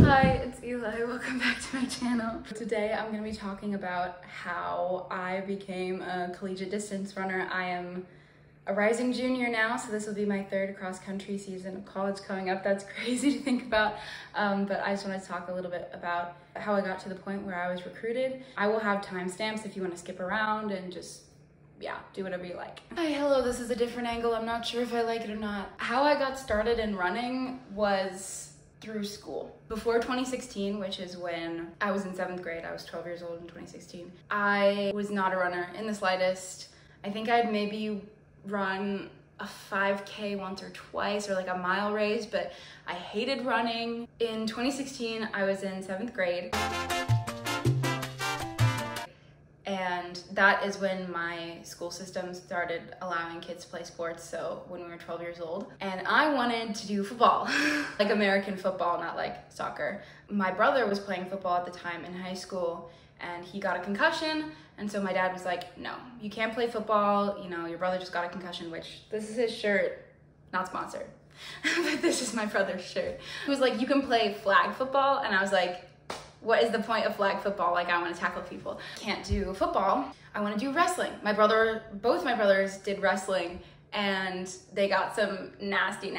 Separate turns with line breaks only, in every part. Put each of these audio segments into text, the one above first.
Hi, it's Eli. Welcome back to my channel. Today I'm going to be talking about how I became a collegiate distance runner. I am a rising junior now, so this will be my third cross-country season of college coming up. That's crazy to think about, but I just wanted to talk a little bit about how I got to the point where I was recruited. I will have timestamps if you want to skip around and just do whatever you like. Hi, hello, this is a different angle. I'm not sure if I like it or not. How I got started in running was through school. Before 2016, which is when I was in 7th grade, I was 12 years old in 2016, I was not a runner in the slightest. I think I'd maybe run a 5K once or twice, or like a mile race, but I hated running. In 2016, I was in 7th grade. And that is when my school system started allowing kids to play sports, so when we were 12 years old. And I wanted to do football, like American football, not like soccer. My brother was playing football at the time in high school, and he got a concussion, and so my dad was like, no, you can't play football, you know, your brother just got a concussion, which this is his shirt, not sponsored, but this is my brother's shirt. He was like, you can play flag football, and I was like, what is the point of flag football? Like, I want to tackle people. Can't do football. I want to do wrestling. Both my brothers did wrestling, and they got some nasty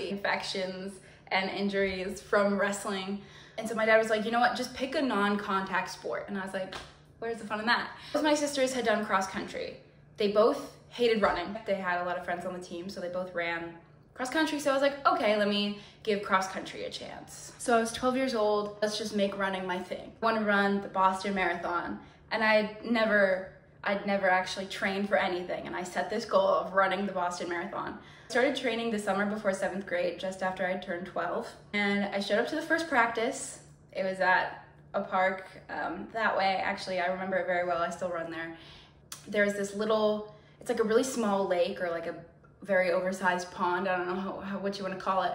infections and injuries from wrestling. And so my dad was like, you know what, just pick a non-contact sport. And I was like, where's the fun in that? Both my sisters had done cross country. They both hated running. They had a lot of friends on the team, so they both ran cross country. So I was like, okay, let me give cross country a chance. So I was 12 years old. Let's just make running my thing. I want to run the Boston Marathon. And I'd never actually trained for anything. And I set this goal of running the Boston Marathon. I started training the summer before 7th grade, just after I turned 12. And I showed up to the first practice. It was at a park that way. Actually, I remember it very well. I still run there. There's this little, it's like a really small lake, or like a very oversized pond. I don't know what you want to call it,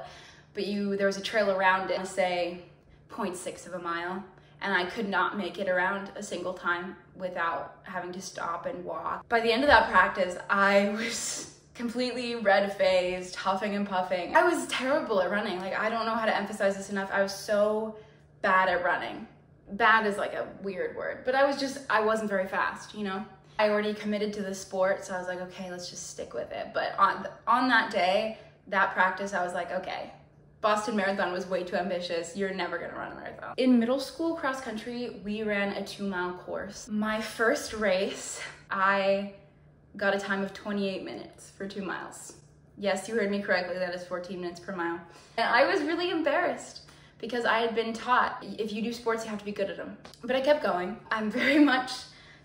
but there was a trail around it, say 0.6 of a mile, and I could not make it around a single time without having to stop and walk. By the end of that practice, I was completely red-faced, huffing and puffing. I was terrible at running. Like, I don't know how to emphasize this enough. I was so bad at running. Bad is like a weird word, but I wasn't very fast, you know? I already committed to the sport, so I was like, okay, let's just stick with it. But on that day, that practice, I was like, okay, Boston Marathon was way too ambitious. You're never gonna run a marathon. In middle school cross country, we ran a 2-mile course. My first race, I got a time of 28 minutes for 2 miles. Yes, you heard me correctly, that is 14 minutes per mile. And I was really embarrassed because I had been taught, if you do sports, you have to be good at them. But I kept going. I'm very much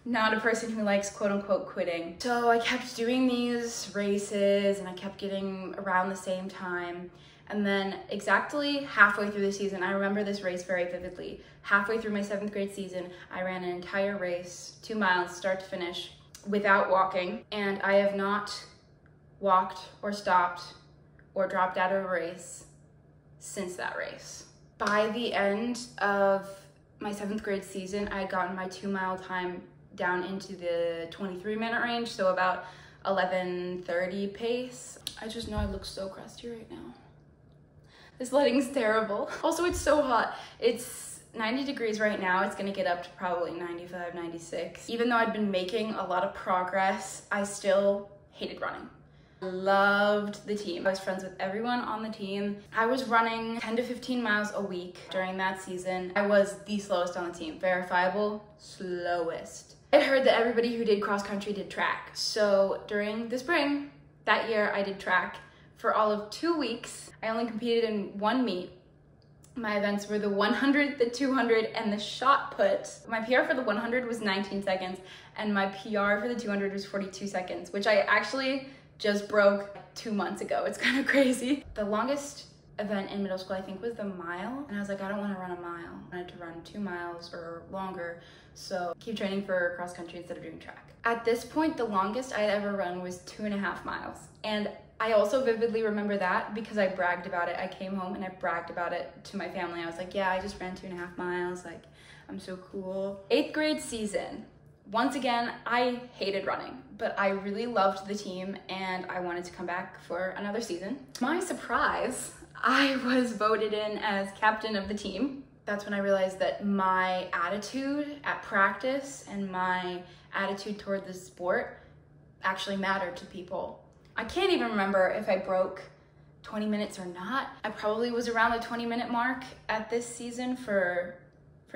not a person who likes quote unquote quitting. So I kept doing these races and I kept getting around the same time. And then exactly halfway through the season, I remember this race very vividly. Halfway through my 7th grade season, I ran an entire race, 2 miles, start to finish, without walking. And I have not walked or stopped or dropped out of a race since that race. By the end of my 7th grade season, I had gotten my 2-mile time down into the 23-minute range, so about 11:30 pace. I just know I look so crusty right now. This lighting's terrible. Also, it's so hot. It's 90 degrees right now. It's gonna get up to probably 95, 96. Even though I'd been making a lot of progress, I still hated running. Loved the team. I was friends with everyone on the team. I was running 10 to 15 miles a week during that season. I was the slowest on the team. Verifiable, slowest. I heard that everybody who did cross country did track. So during the spring, that year I did track for all of 2 weeks. I only competed in one meet. My events were the 100, the 200, and the shot put. My PR for the 100 was 19 seconds, and my PR for the 200 was 42 seconds, which I actually just broke 2 months ago. It's kind of crazy. The longest event in middle school, I think, was the mile. And I was like, I don't want to run a mile. I wanted to run 2 miles or longer. So keep training for cross country instead of doing track. At this point, the longest I'd ever run was 2.5 miles. And I also vividly remember that because I bragged about it. I came home and I bragged about it to my family. I was like, yeah, I just ran 2.5 miles. Like, I'm so cool. 8th grade season. Once again, I hated running, but I really loved the team and I wanted to come back for another season. To my surprise, I was voted in as captain of the team. That's when I realized that my attitude at practice and my attitude toward the sport actually mattered to people. I can't even remember if I broke 20 minutes or not. I probably was around the 20-minute mark at this season for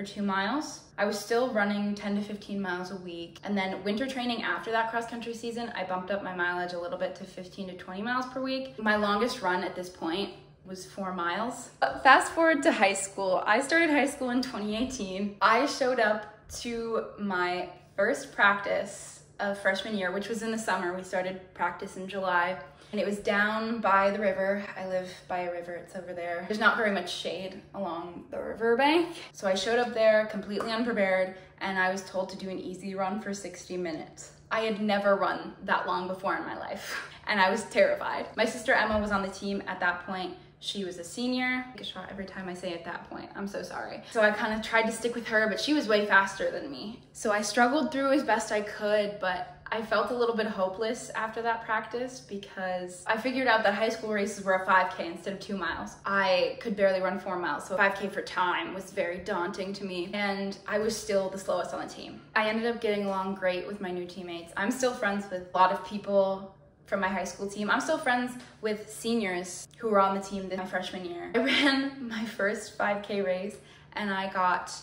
2 miles. I was still running 10 to 15 miles a week. And then winter training after that cross-country season, I bumped up my mileage a little bit to 15 to 20 miles per week. My longest run at this point was 4 miles. Fast forward to high school. I started high school in 2018. I showed up to my first practice of freshman year, which was in the summer. We started practice in July. And it was down by the river. I live by a river, it's over there. There's not very much shade along the riverbank. So I showed up there completely unprepared and I was told to do an easy run for 60 minutes. I had never run that long before in my life and I was terrified. My sister Emma was on the team at that point. She was a senior. I get shot every time I say at that point. I'm so sorry. So I kind of tried to stick with her, but she was way faster than me. So I struggled through as best I could, but I felt a little bit hopeless after that practice because I figured out that high school races were a 5K instead of 2 miles. I could barely run 4 miles, so 5K for time was very daunting to me, and I was still the slowest on the team. I ended up getting along great with my new teammates. I'm still friends with a lot of people from my high school team. I'm still friends with seniors who were on the team my freshman year. I ran my first 5K race and I got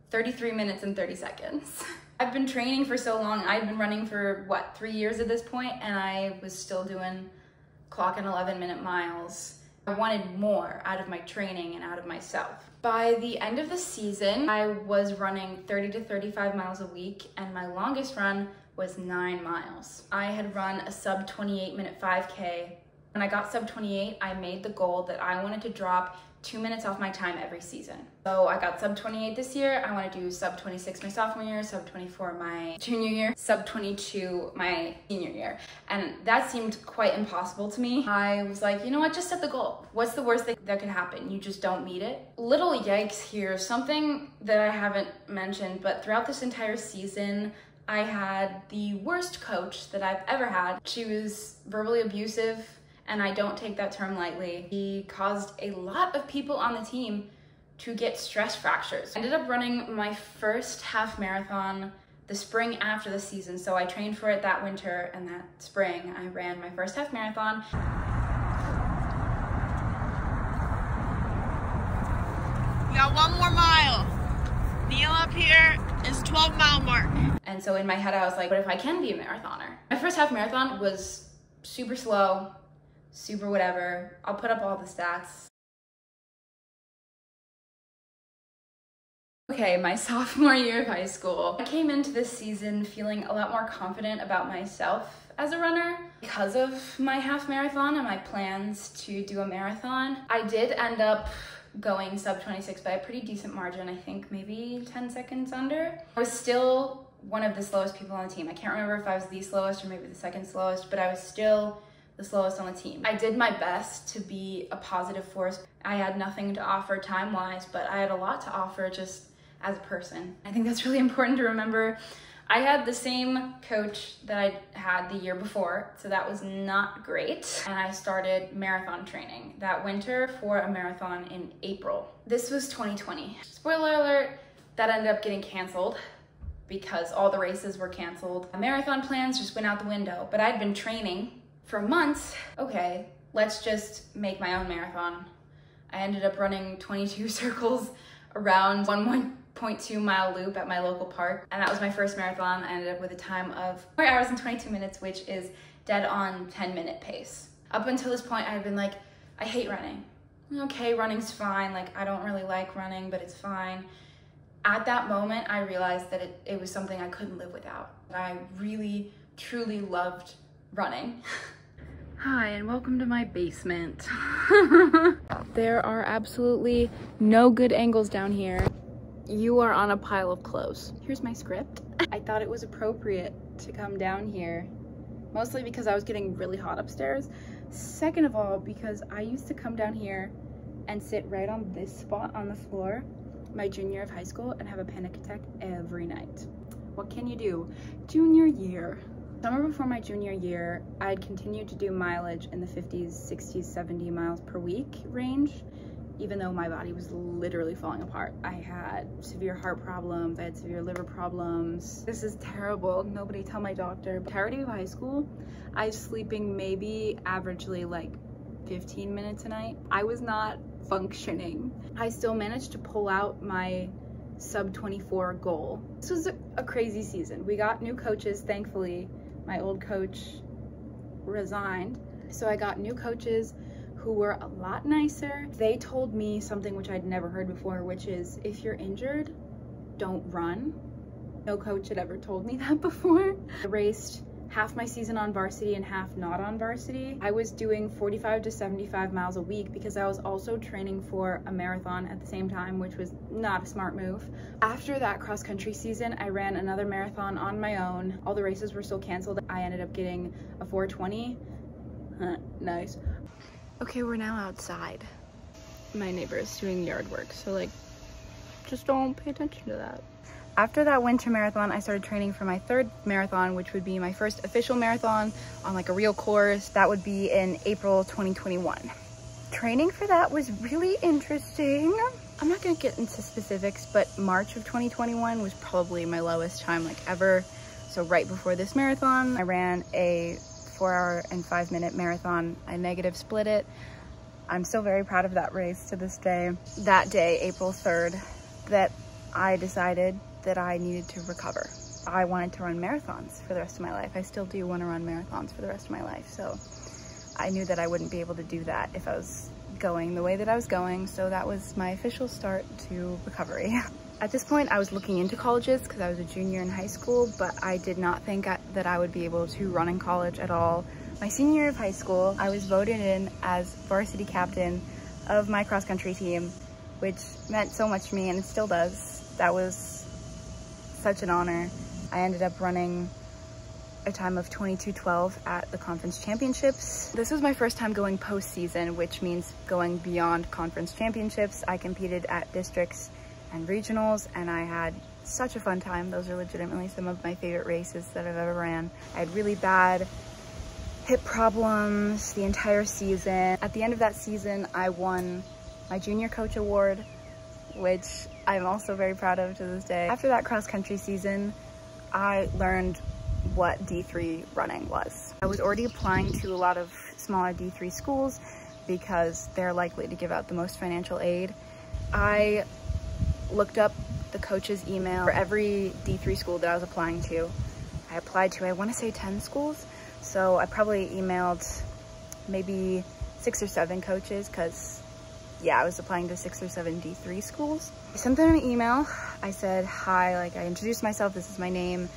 33 minutes and 30 seconds. I've been training for so long. I'd been running for, 3 years at this point, and I was still doing clock and 11-minute miles. I wanted more out of my training and out of myself. By the end of the season, I was running 30 to 35 miles a week, and my longest run was 9 miles. I had run a sub 28-minute 5K. When I got sub 28, I made the goal that I wanted to drop 2 minutes off my time every season. So I got sub 28 this year. I want to do sub 26 my sophomore year, sub 24 my junior year, sub 22 my senior year. And that seemed quite impossible to me. I was like, you know what, just set the goal. What's the worst thing that could happen? You just don't meet it. Little yikes here, something that I haven't mentioned, but throughout this entire season, I had the worst coach that I've ever had. She was verbally abusive, and I don't take that term lightly. He caused a lot of people on the team to get stress fractures. I ended up running my first half marathon the spring after the season, so I trained for it that winter, and that spring I ran my first half marathon.
We got 1 more mile. Neil up here is 12-mile mark.
And so in my head I was like, what if I can be a marathoner? My first half marathon was super slow, super whatever. I'll put up all the stats. Okay, my sophomore year of high school. I came into this season feeling a lot more confident about myself as a runner because of my half marathon and my plans to do a marathon. I did end up going sub 26 by a pretty decent margin, I think maybe 10 seconds under. I was still one of the slowest people on the team. I can't remember if I was the slowest or maybe the second slowest, but I was still the slowest on the team. I did my best to be a positive force. I had nothing to offer time-wise, but I had a lot to offer just as a person. I think that's really important to remember. I had the same coach that I had the year before, so that was not great. And I started marathon training that winter for a marathon in April. This was 2020. Spoiler alert, that ended up getting canceled because all the races were canceled. Marathon plans just went out the window, but I'd been training for months. Okay, let's just make my own marathon. I ended up running 22 circles around 1.2 mile loop at my local park, and that was my first marathon. I ended up with a time of 4 hours and 22 minutes, which is dead on 10-minute pace. Up until this point, I had been like, I hate running. Okay, running's fine. Like, I don't really like running, but it's fine. At that moment, I realized that it was something I couldn't live without. I really, truly loved running. Hi, and welcome to my basement. There are absolutely no good angles down here. You are on a pile of clothes. Here's my script. I thought it was appropriate to come down here, mostly because I was getting really hot upstairs. Second of all, because I used to come down here and sit right on this spot on the floor my junior year of high school and have a panic attack every night. What can you do? Junior year. Summer before my junior year, I'd continued to do mileage in the 50s, 60s, 70 miles per week range, even though my body was literally falling apart. I had severe heart problems, I had severe liver problems. This is terrible. Nobody tell my doctor. Entirety of high school, I was sleeping maybe averagely like 15 minutes a night. I was not functioning. I still managed to pull out my sub 24 goal. This was a crazy season. We got new coaches, thankfully. My old coach resigned, so I got new coaches who were a lot nicer. They told me something which I'd never heard before, which is if you're injured, don't run. No coach had ever told me that before. I raced half my season on varsity and half not on varsity. I was doing 45 to 75 miles a week because I was also training for a marathon at the same time, which was not a smart move. After that cross country season, I ran another marathon on my own. All the races were still canceled. I ended up getting a 4:20. Nice. Okay, we're now outside. My neighbor is doing yard work, so like, just don't pay attention to that. After that winter marathon, I started training for my third marathon, which would be my first official marathon on like a real course. That would be in April 2021. Training for that was really interesting. I'm not gonna get into specifics, but March of 2021 was probably my lowest time like ever. So right before this marathon, I ran a 4-hour and 5-minute marathon. I negative split it. I'm still very proud of that race to this day. That day, April 3rd, that I decided that I needed to recover. I wanted to run marathons for the rest of my life. I still do want to run marathons for the rest of my life. So I knew that I wouldn't be able to do that if I was going the way that I was going. So that was my official start to recovery. At this point, I was looking into colleges because I was a junior in high school, but I did not think that I would be able to run in college at all. My senior year of high school, I was voted in as varsity captain of my cross country team, which meant so much to me, and it still does. That was such an honor. I ended up running a time of 22:12 at the conference championships. This was my first time going postseason, which means going beyond conference championships. I competed at districts and regionals, and I had such a fun time. Those are legitimately some of my favorite races that I've ever ran. I had really bad hip problems the entire season. At the end of that season, I won my junior coach award, which I'm also very proud of to this day. After that cross-country season, I learned what D3 running was. I was already applying to a lot of smaller D3 schools because they're likely to give out the most financial aid. I looked up the coach's email for every D3 school that I was applying to. I applied to, I want to say 10 schools, so I probably emailed maybe 6 or 7 coaches because yeah, I was applying to 6 or 7 D3 schools. I sent them an email. I said, hi, like I introduced myself, this is my name.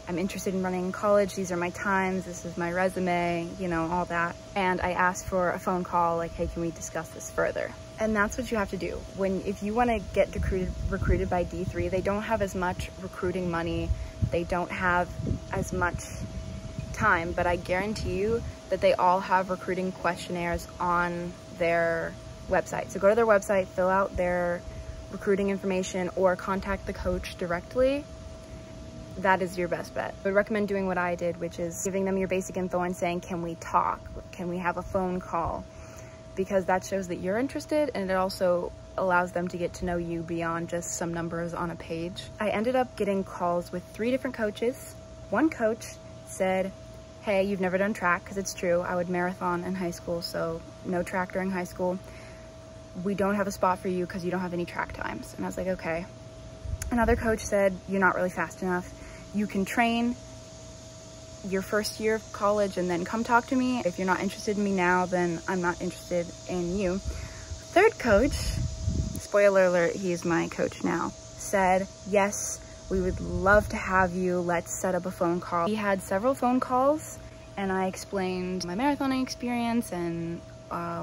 I'm interested in running in college. These are my times. This is my resume, you know, all that. And I asked for a phone call, like, hey, can we discuss this further? And that's what you have to do. If you want to get recruited by D3, they don't have as much recruiting money. They don't have as much time, but I guarantee you that they all have recruiting questionnaires on their website. So go to their website, fill out their recruiting information, or contact the coach directly. That is your best bet. I would recommend doing what I did, which is giving them your basic info and saying, can we talk? Can we have a phone call? Because that shows that you're interested, and it also allows them to get to know you beyond just some numbers on a page. I ended up getting calls with 3 different coaches. One coach said, hey, you've never done track, because it's true. I would marathon in high school, so no track during high school. We don't have a spot for you because you don't have any track times. And I was like, okay. Another coach said, you're not really fast enough. You can train your first year of college and then come talk to me. If you're not interested in me now, then I'm not interested in you. Third coach, spoiler alert, he is my coach now, said, yes, we would love to have you. Let's set up a phone call. We had several phone calls, and I explained my marathoning experience and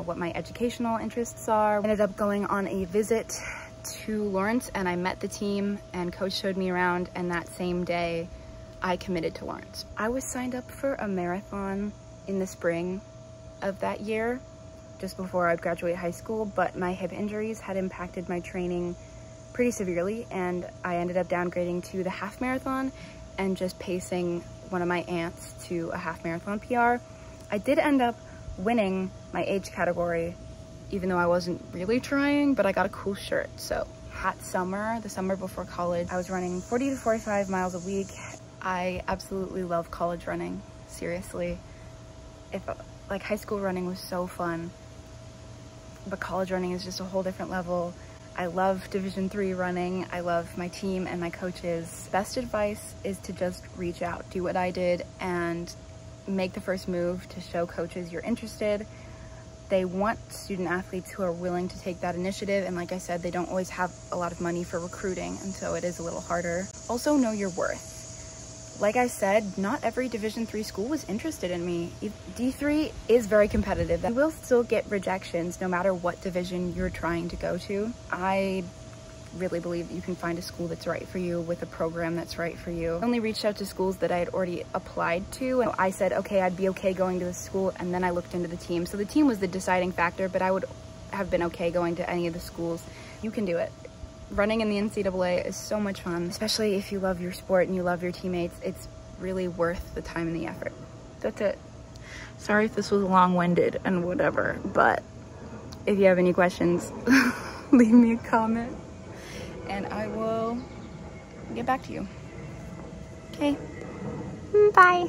what my educational interests are. I ended up going on a visit to Lawrence, and I met the team, and coach showed me around, and that same day I committed to Lawrence. I was signed up for a marathon in the spring of that year, just before I'd graduate high school, but my hip injuries had impacted my training pretty severely, and I ended up downgrading to the half marathon and just pacing one of my aunts to a half marathon PR. I did end up winning my age category even though I wasn't really trying, but I got a cool shirt. So hot summer, the summer before college, I was running 40 to 45 miles a week. I absolutely love college running, seriously. Like high school running was so fun, but college running is just a whole different level. I love Division III running. I love my team and my coaches. Best advice is to just reach out, do what I did, and make the first move to show coaches you're interested. They want student athletes who are willing to take that initiative, and like I said, they don't always have a lot of money for recruiting, and so it is a little harder. Also, know your worth. Like I said, not every Division III school was interested in me. D3 is very competitive. You will still get rejections no matter what division you're trying to go to. I really believe you can find a school that's right for you with a program that's right for you. I only reached out to schools that I had already applied to, and I said, okay, I'd be okay going to this school, and then I looked into the team. So the team was the deciding factor, but I would have been okay going to any of the schools. You can do it. Running in the NCAA is so much fun, especially if you love your sport and you love your teammates. It's really worth the time and the effort. That's it. Sorry if this was long-winded and whatever, but if you have any questions, leave me a comment and I will get back to you. Okay, bye.